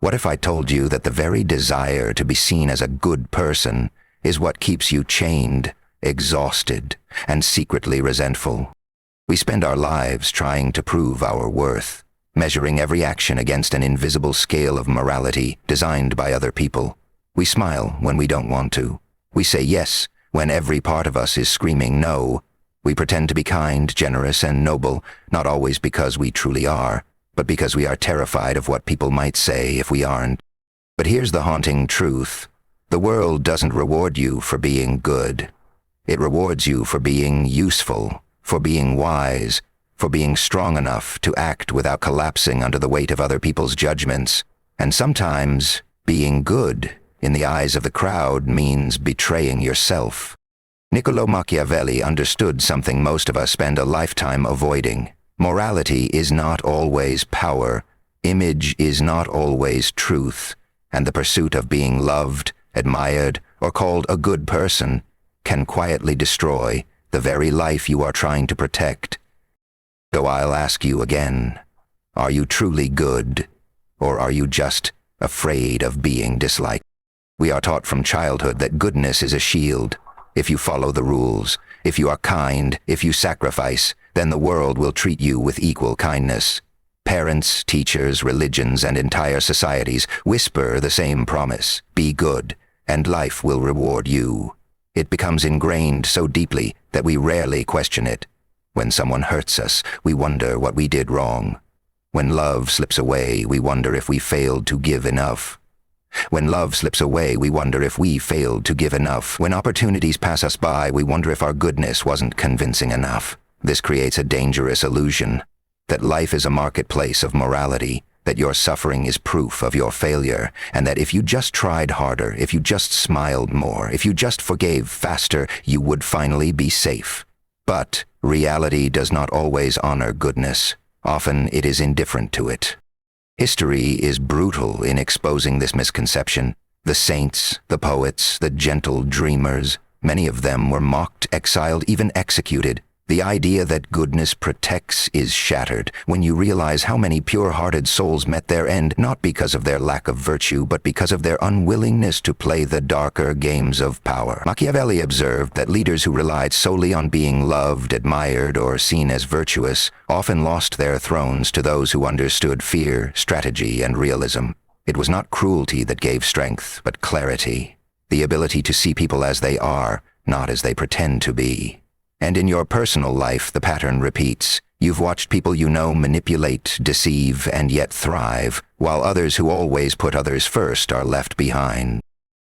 What if I told you that the very desire to be seen as a good person is what keeps you chained, exhausted, and secretly resentful? We spend our lives trying to prove our worth, measuring every action against an invisible scale of morality designed by other people. We smile when we don't want to. We say yes when every part of us is screaming no. We pretend to be kind, generous, and noble, not always because we truly are, but because we are terrified of what people might say if we aren't. But here's the haunting truth. The world doesn't reward you for being good. It rewards you for being useful, for being wise, for being strong enough to act without collapsing under the weight of other people's judgments. And sometimes, being good in the eyes of the crowd means betraying yourself. Niccolo Machiavelli understood something most of us spend a lifetime avoiding. Morality is not always power, image is not always truth, and the pursuit of being loved, admired, or called a good person can quietly destroy the very life you are trying to protect. So I'll ask you again, are you truly good, or are you just afraid of being disliked? We are taught from childhood that goodness is a shield. If you follow the rules, if you are kind, if you sacrifice, then the world will treat you with equal kindness. Parents, teachers, religions, and entire societies whisper the same promise: be good, and life will reward you. It becomes ingrained so deeply that we rarely question it. When someone hurts us, we wonder what we did wrong. When love slips away, we wonder if we failed to give enough. When love slips away, we wonder if we failed to give enough. When opportunities pass us by, we wonder if our goodness wasn't convincing enough. This creates a dangerous illusion that life is a marketplace of morality, that your suffering is proof of your failure, and that if you just tried harder, if you just smiled more, if you just forgave faster, you would finally be safe. But reality does not always honor goodness. Often it is indifferent to it. History is brutal in exposing this misconception. The saints, the poets, the gentle dreamers, many of them were mocked, exiled, even executed. The idea that goodness protects is shattered when you realize how many pure-hearted souls met their end not because of their lack of virtue, but because of their unwillingness to play the darker games of power. Machiavelli observed that leaders who relied solely on being loved, admired, or seen as virtuous often lost their thrones to those who understood fear, strategy, and realism. It was not cruelty that gave strength, but clarity, the ability to see people as they are, not as they pretend to be. And in your personal life, the pattern repeats. You've watched people you know manipulate, deceive, and yet thrive, while others who always put others first are left behind.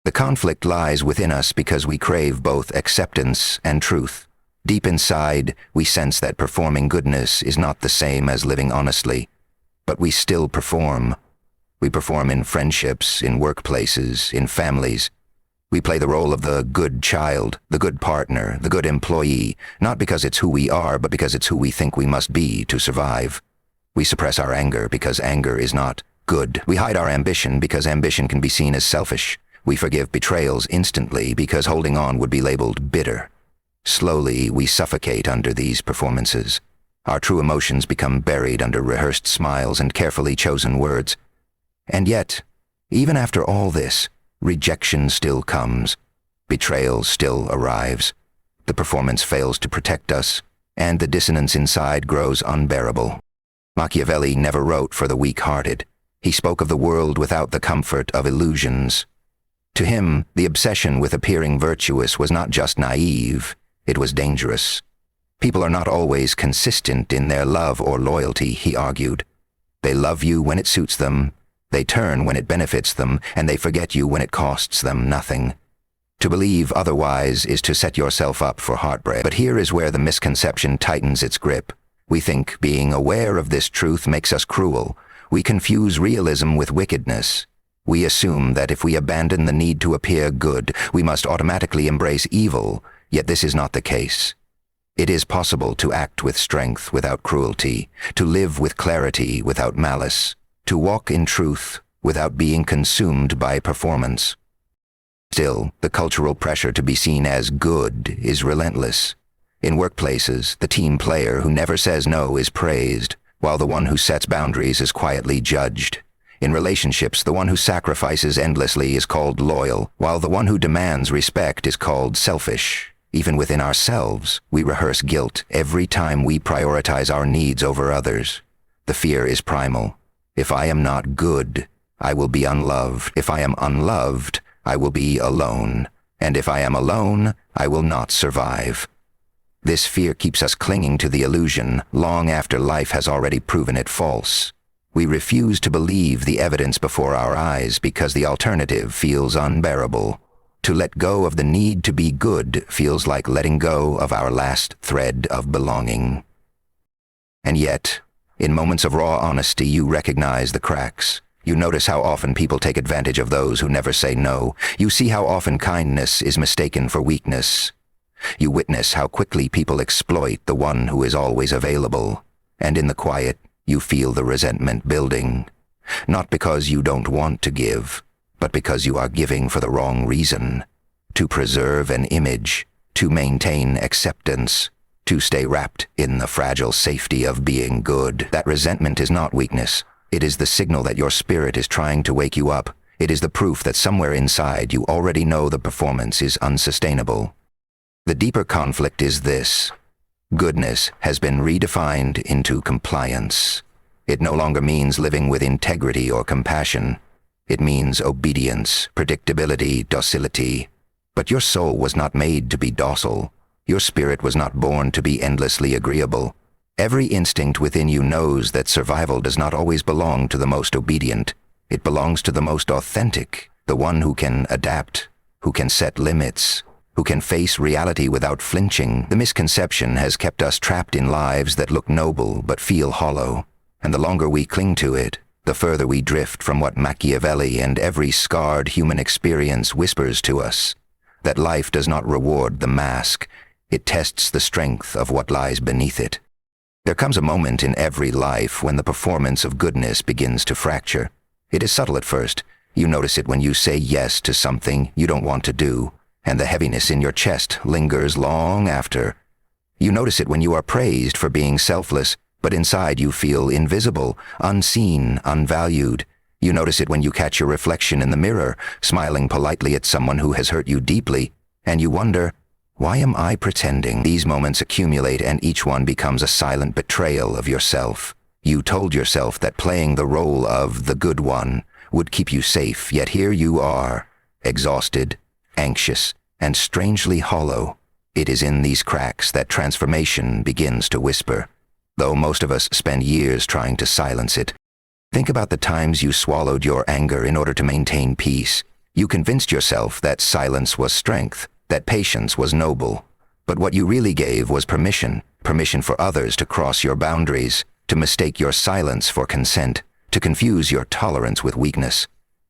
The conflict lies within us because we crave both acceptance and truth. Deep inside, we sense that performing goodness is not the same as living honestly, but we still perform. We perform in friendships, in workplaces, in families. We play the role of the good child, the good partner, the good employee, not because it's who we are, but because it's who we think we must be to survive. We suppress our anger because anger is not good. We hide our ambition because ambition can be seen as selfish. We forgive betrayals instantly because holding on would be labeled bitter. Slowly, we suffocate under these performances. Our true emotions become buried under rehearsed smiles and carefully chosen words. And yet, even after all this, rejection still comes, betrayal still arrives, the performance fails to protect us, and the dissonance inside grows unbearable. Machiavelli never wrote for the weak-hearted. He spoke of the world without the comfort of illusions. To him, the obsession with appearing virtuous was not just naive, it was dangerous. People are not always consistent in their love or loyalty, he argued. They love you when it suits them, they turn when it benefits them, and they forget you when it costs them nothing. To believe otherwise is to set yourself up for heartbreak. But here is where the misconception tightens its grip. We think being aware of this truth makes us cruel. We confuse realism with wickedness. We assume that if we abandon the need to appear good, we must automatically embrace evil, yet this is not the case. It is possible to act with strength without cruelty, to live with clarity without malice, to walk in truth without being consumed by performance. Still, the cultural pressure to be seen as good is relentless. In workplaces, the team player who never says no is praised, while the one who sets boundaries is quietly judged. In relationships, the one who sacrifices endlessly is called loyal, while the one who demands respect is called selfish. Even within ourselves, we rehearse guilt every time we prioritize our needs over others. The fear is primal. If I am not good, I will be unloved. If I am unloved, I will be alone. And if I am alone, I will not survive. This fear keeps us clinging to the illusion long after life has already proven it false. We refuse to believe the evidence before our eyes because the alternative feels unbearable. To let go of the need to be good feels like letting go of our last thread of belonging. And yet, in moments of raw honesty, you recognize the cracks. You notice how often people take advantage of those who never say no. You see how often kindness is mistaken for weakness. You witness how quickly people exploit the one who is always available. And in the quiet, you feel the resentment building. Not because you don't want to give, but because you are giving for the wrong reason. To preserve an image, to maintain acceptance, to stay wrapped in the fragile safety of being good. That resentment is not weakness. It is the signal that your spirit is trying to wake you up. It is the proof that somewhere inside you already know the performance is unsustainable. The deeper conflict is this. Goodness has been redefined into compliance. It no longer means living with integrity or compassion. It means obedience, predictability, docility. But your soul was not made to be docile. Your spirit was not born to be endlessly agreeable. Every instinct within you knows that survival does not always belong to the most obedient. It belongs to the most authentic, the one who can adapt, who can set limits, who can face reality without flinching. The misconception has kept us trapped in lives that look noble but feel hollow. And the longer we cling to it, the further we drift from what Machiavelli and every scarred human experience whispers to us. That life does not reward the mask. It tests the strength of what lies beneath it. There comes a moment in every life when the performance of goodness begins to fracture. It is subtle at first. You notice it when you say yes to something you don't want to do, and the heaviness in your chest lingers long after. You notice it when you are praised for being selfless, but inside you feel invisible, unseen, unvalued. You notice it when you catch your reflection in the mirror, smiling politely at someone who has hurt you deeply, and you wonder, why am I pretending? These moments accumulate and each one becomes a silent betrayal of yourself. You told yourself that playing the role of the good one would keep you safe, yet here you are, exhausted, anxious, and strangely hollow. It is in these cracks that transformation begins to whisper, though most of us spend years trying to silence it. Think about the times you swallowed your anger in order to maintain peace. You convinced yourself that silence was strength, that patience was noble. But what you really gave was permission for others to cross your boundaries, to mistake your silence for consent, to confuse your tolerance with weakness.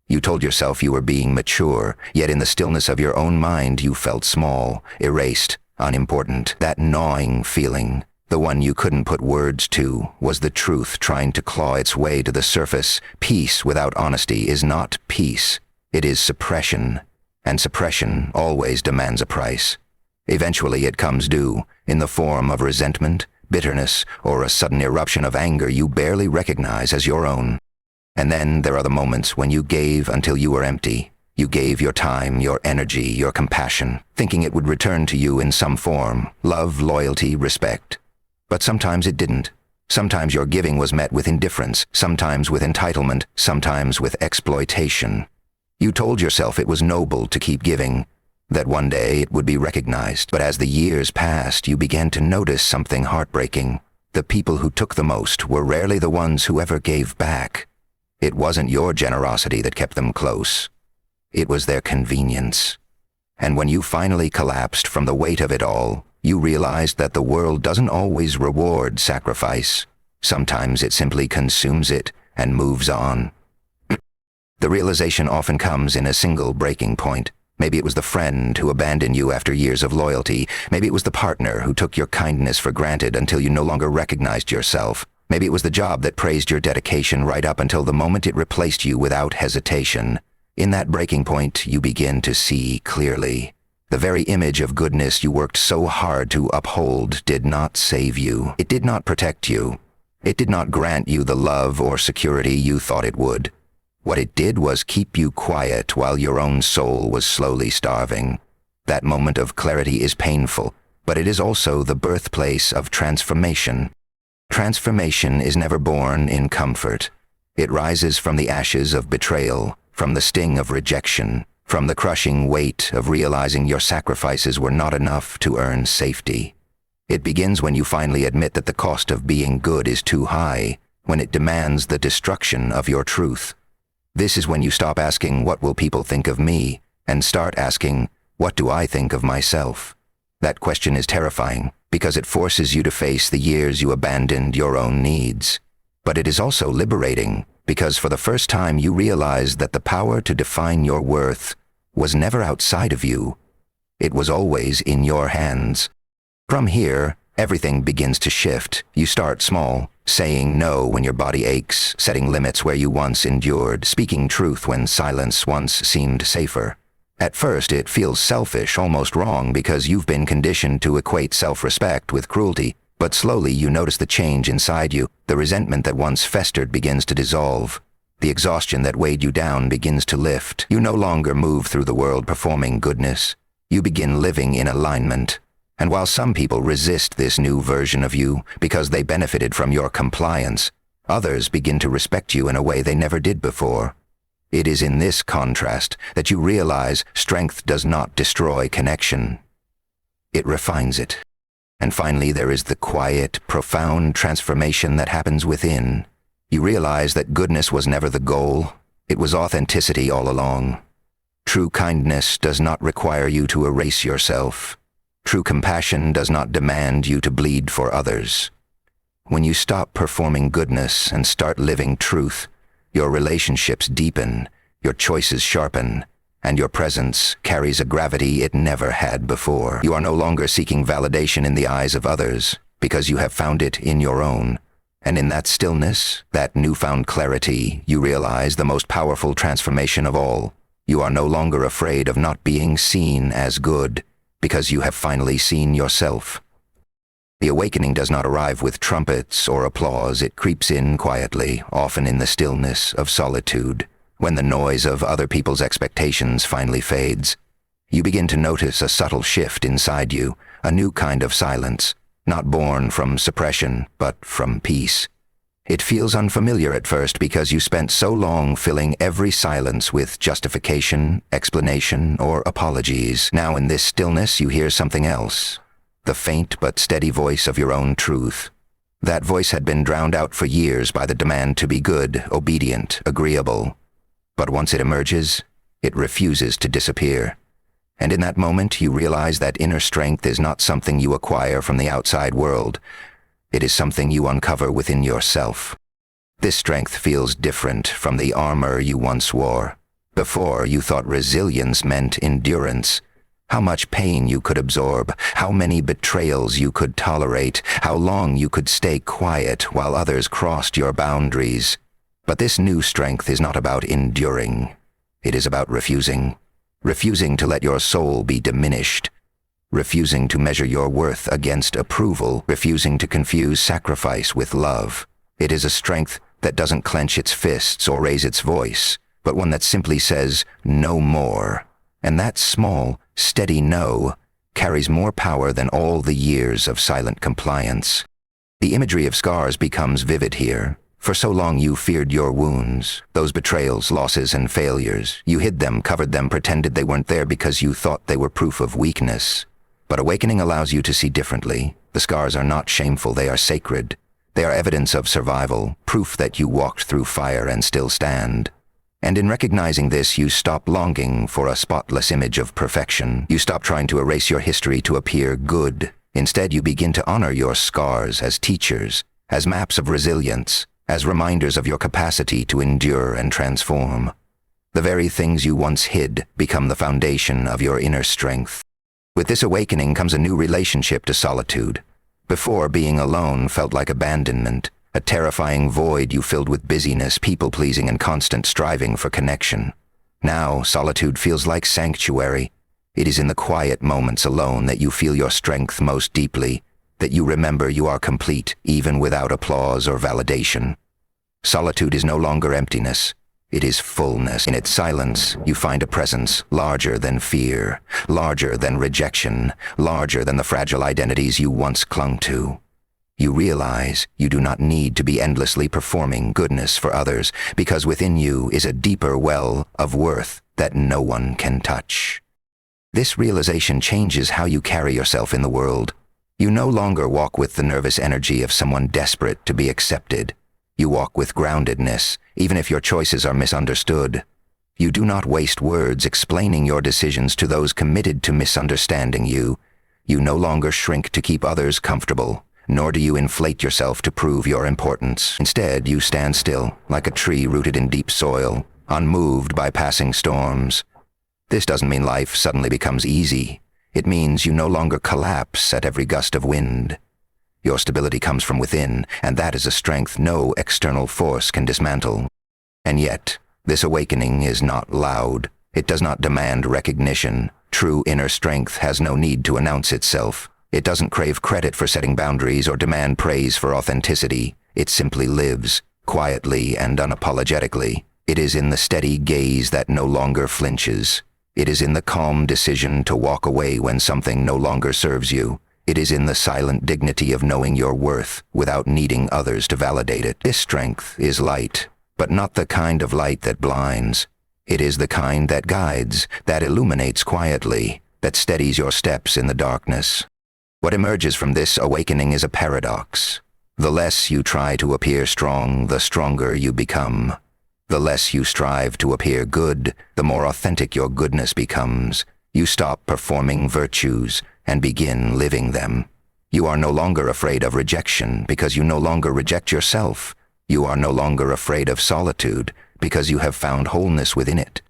You told yourself you were being mature, yet in the stillness of your own mind you felt small, erased, unimportant. That gnawing feeling, the one you couldn't put words to, was the truth trying to claw its way to the surface. Peace without honesty is not peace. It is suppression. And suppression always demands a price. Eventually it comes due, in the form of resentment, bitterness, or a sudden eruption of anger you barely recognize as your own. And then there are the moments when you gave until you were empty. You gave your time, your energy, your compassion, thinking it would return to you in some form, love, loyalty, respect. But sometimes it didn't. Sometimes your giving was met with indifference, sometimes with entitlement, sometimes with exploitation. You told yourself it was noble to keep giving, that one day it would be recognized. But as the years passed, you began to notice something heartbreaking. The people who took the most were rarely the ones who ever gave back. It wasn't your generosity that kept them close. It was their convenience. And when you finally collapsed from the weight of it all, you realized that the world doesn't always reward sacrifice. Sometimes it simply consumes it and moves on. The realization often comes in a single breaking point. Maybe it was the friend who abandoned you after years of loyalty. Maybe it was the partner who took your kindness for granted until you no longer recognized yourself. Maybe it was the job that praised your dedication right up until the moment it replaced you without hesitation. In that breaking point, you begin to see clearly. The very image of goodness you worked so hard to uphold did not save you. It did not protect you. It did not grant you the love or security you thought it would. What it did was keep you quiet while your own soul was slowly starving. That moment of clarity is painful, but it is also the birthplace of transformation. Transformation is never born in comfort. It rises from the ashes of betrayal, from the sting of rejection, from the crushing weight of realizing your sacrifices were not enough to earn safety. It begins when you finally admit that the cost of being good is too high, when it demands the destruction of your truth. This is when you stop asking, "What will people think of me?" and start asking, "What do I think of myself?" That question is terrifying, because it forces you to face the years you abandoned your own needs. But it is also liberating, because for the first time you realize that the power to define your worth was never outside of you. It was always in your hands. From here, everything begins to shift. You start small, saying no when your body aches, setting limits where you once endured, speaking truth when silence once seemed safer. At first, it feels selfish, almost wrong, because you've been conditioned to equate self-respect with cruelty. But slowly you notice the change inside you. The resentment that once festered begins to dissolve. The exhaustion that weighed you down begins to lift. You no longer move through the world performing goodness. You begin living in alignment. And while some people resist this new version of you because they benefited from your compliance, others begin to respect you in a way they never did before. It is in this contrast that you realize strength does not destroy connection. It refines it. And finally, there is the quiet, profound transformation that happens within. You realize that goodness was never the goal. It was authenticity all along. True kindness does not require you to erase yourself. True compassion does not demand you to bleed for others. When you stop performing goodness and start living truth, your relationships deepen, your choices sharpen, and your presence carries a gravity it never had before. You are no longer seeking validation in the eyes of others, because you have found it in your own. And in that stillness, that newfound clarity, you realize the most powerful transformation of all. You are no longer afraid of not being seen as good, because you have finally seen yourself. The awakening does not arrive with trumpets or applause. It creeps in quietly, often in the stillness of solitude. When the noise of other people's expectations finally fades, you begin to notice a subtle shift inside you, a new kind of silence, not born from suppression, but from peace. It feels unfamiliar at first because you spent so long filling every silence with justification, explanation, or apologies. Now in this stillness you hear something else, the faint but steady voice of your own truth. That voice had been drowned out for years by the demand to be good, obedient, agreeable. But once it emerges, it refuses to disappear. And in that moment, you realize that inner strength is not something you acquire from the outside world. It is something you uncover within yourself. This strength feels different from the armor you once wore. Before, you thought resilience meant endurance. How much pain you could absorb, how many betrayals you could tolerate, how long you could stay quiet while others crossed your boundaries. But this new strength is not about enduring. It is about refusing. Refusing to let your soul be diminished. Refusing to measure your worth against approval. Refusing to confuse sacrifice with love. It is a strength that doesn't clench its fists or raise its voice, but one that simply says, "No more." And that small, steady no carries more power than all the years of silent compliance. The imagery of scars becomes vivid here. For so long you feared your wounds, those betrayals, losses, and failures. You hid them, covered them, pretended they weren't there because you thought they were proof of weakness. But awakening allows you to see differently. The scars are not shameful, they are sacred. They are evidence of survival, proof that you walked through fire and still stand. And in recognizing this, you stop longing for a spotless image of perfection. You stop trying to erase your history to appear good. Instead, you begin to honor your scars as teachers, as maps of resilience, as reminders of your capacity to endure and transform. The very things you once hid become the foundation of your inner strength. With this awakening comes a new relationship to solitude. Before, being alone felt like abandonment, a terrifying void you filled with busyness, people-pleasing, and constant striving for connection. Now, solitude feels like sanctuary. It is in the quiet moments alone that you feel your strength most deeply, that you remember you are complete, even without applause or validation. Solitude is no longer emptiness. It is fullness. In its silence, you find a presence larger than fear, larger than rejection, larger than the fragile identities you once clung to. You realize you do not need to be endlessly performing goodness for others, because within you is a deeper well of worth that no one can touch. This realization changes how you carry yourself in the world. You no longer walk with the nervous energy of someone desperate to be accepted. You walk with groundedness, even if your choices are misunderstood. You do not waste words explaining your decisions to those committed to misunderstanding you. You no longer shrink to keep others comfortable, nor do you inflate yourself to prove your importance. Instead, you stand still, like a tree rooted in deep soil, unmoved by passing storms. This doesn't mean life suddenly becomes easy. It means you no longer collapse at every gust of wind. Your stability comes from within, and that is a strength no external force can dismantle. And yet, this awakening is not loud. It does not demand recognition. True inner strength has no need to announce itself. It doesn't crave credit for setting boundaries or demand praise for authenticity. It simply lives, quietly and unapologetically. It is in the steady gaze that no longer flinches. It is in the calm decision to walk away when something no longer serves you. It is in the silent dignity of knowing your worth without needing others to validate it. This strength is light, but not the kind of light that blinds. It is the kind that guides, that illuminates quietly, that steadies your steps in the darkness. What emerges from this awakening is a paradox. The less you try to appear strong, the stronger you become. The less you strive to appear good, the more authentic your goodness becomes. You stop performing virtues and begin living them. You are no longer afraid of rejection because you no longer reject yourself. You are no longer afraid of solitude because you have found wholeness within it.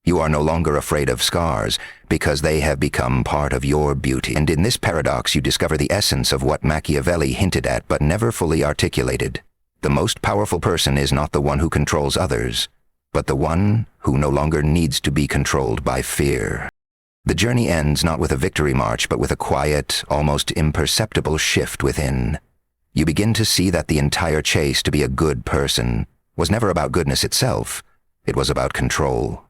You are no longer afraid of scars because they have become part of your beauty. And in this paradox you discover the essence of what Machiavelli hinted at but never fully articulated. The most powerful person is not the one who controls others, but the one who no longer needs to be controlled by fear. The journey ends not with a victory march, but with a quiet, almost imperceptible shift within. You begin to see that the entire chase to be a good person was never about goodness itself. It was about control.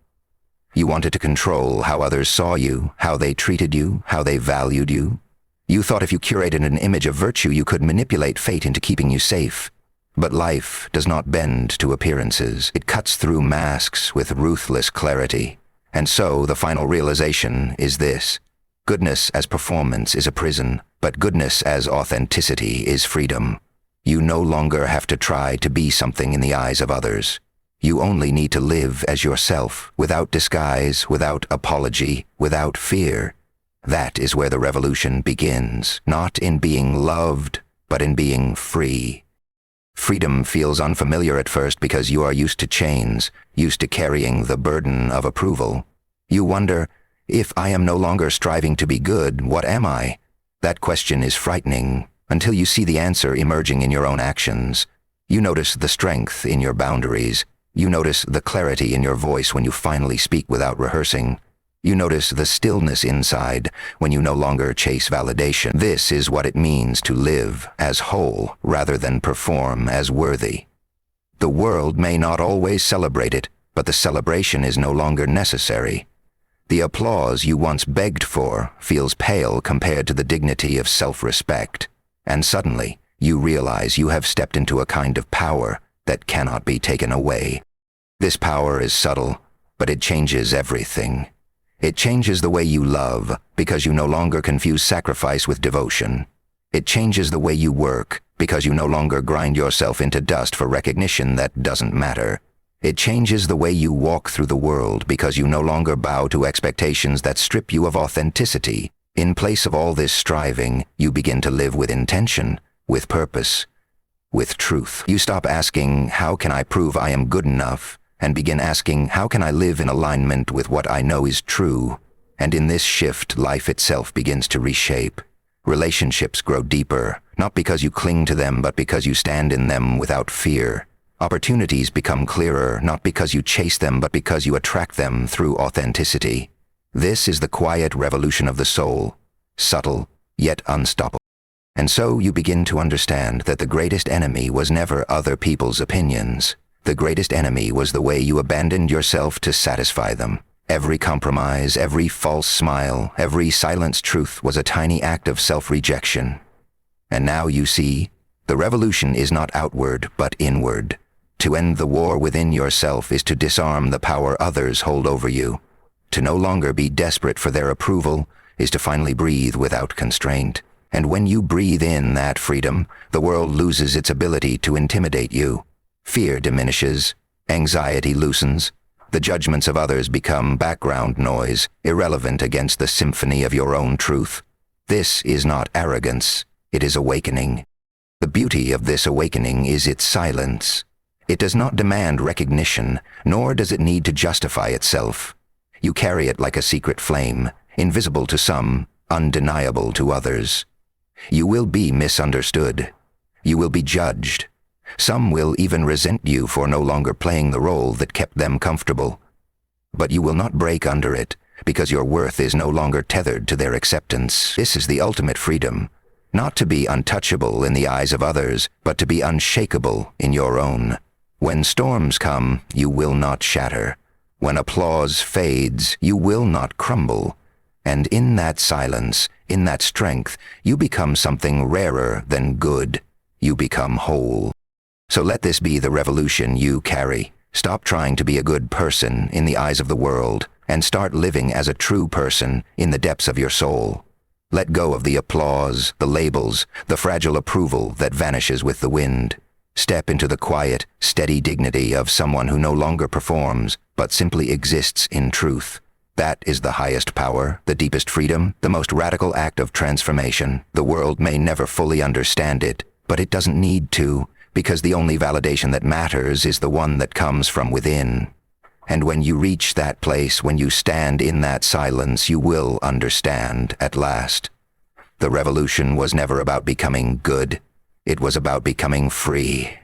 You wanted to control how others saw you, how they treated you, how they valued you. You thought if you curated an image of virtue, you could manipulate fate into keeping you safe. But life does not bend to appearances. It cuts through masks with ruthless clarity. And so the final realization is this: goodness as performance is a prison, but goodness as authenticity is freedom. You no longer have to try to be something in the eyes of others. You only need to live as yourself, without disguise, without apology, without fear. That is where the revolution begins, not in being loved, but in being free. Freedom feels unfamiliar at first because you are used to chains, used to carrying the burden of approval. You wonder, if I am no longer striving to be good, what am I? That question is frightening, until you see the answer emerging in your own actions. You notice the strength in your boundaries. You notice the clarity in your voice when you finally speak without rehearsing. You notice the stillness inside when you no longer chase validation. This is what it means to live as whole rather than perform as worthy. The world may not always celebrate it, but the celebration is no longer necessary. The applause you once begged for feels pale compared to the dignity of self-respect. And suddenly, you realize you have stepped into a kind of power that cannot be taken away. This power is subtle, but it changes everything. It changes the way you love, because you no longer confuse sacrifice with devotion. It changes the way you work, because you no longer grind yourself into dust for recognition that doesn't matter. It changes the way you walk through the world, because you no longer bow to expectations that strip you of authenticity. In place of all this striving, you begin to live with intention, with purpose, with truth. You stop asking, how can I prove I am good enough? And begin asking, how can I live in alignment with what I know is true? And in this shift, life itself begins to reshape. Relationships grow deeper, not because you cling to them, but because you stand in them without fear. Opportunities become clearer, not because you chase them, but because you attract them through authenticity. This is the quiet revolution of the soul, subtle, yet unstoppable. And so you begin to understand that the greatest enemy was never other people's opinions. The greatest enemy was the way you abandoned yourself to satisfy them. Every compromise, every false smile, every silenced truth was a tiny act of self-rejection. And now you see, the revolution is not outward but inward. To end the war within yourself is to disarm the power others hold over you. To no longer be desperate for their approval is to finally breathe without constraint. And when you breathe in that freedom, the world loses its ability to intimidate you. Fear diminishes, anxiety loosens, the judgments of others become background noise, irrelevant against the symphony of your own truth. This is not arrogance, it is awakening. The beauty of this awakening is its silence. It does not demand recognition, nor does it need to justify itself. You carry it like a secret flame, invisible to some, undeniable to others. You will be misunderstood. You will be judged. Some will even resent you for no longer playing the role that kept them comfortable. But you will not break under it, because your worth is no longer tethered to their acceptance. This is the ultimate freedom, not to be untouchable in the eyes of others, but to be unshakable in your own. When storms come, you will not shatter. When applause fades, you will not crumble. And in that silence, in that strength, you become something rarer than good. You become whole. So let this be the revolution you carry. Stop trying to be a good person in the eyes of the world, and start living as a true person in the depths of your soul. Let go of the applause, the labels, the fragile approval that vanishes with the wind. Step into the quiet, steady dignity of someone who no longer performs, but simply exists in truth. That is the highest power, the deepest freedom, the most radical act of transformation. The world may never fully understand it, but it doesn't need to, because the only validation that matters is the one that comes from within. And when you reach that place, when you stand in that silence, you will understand at last. The revolution was never about becoming good. It was about becoming free.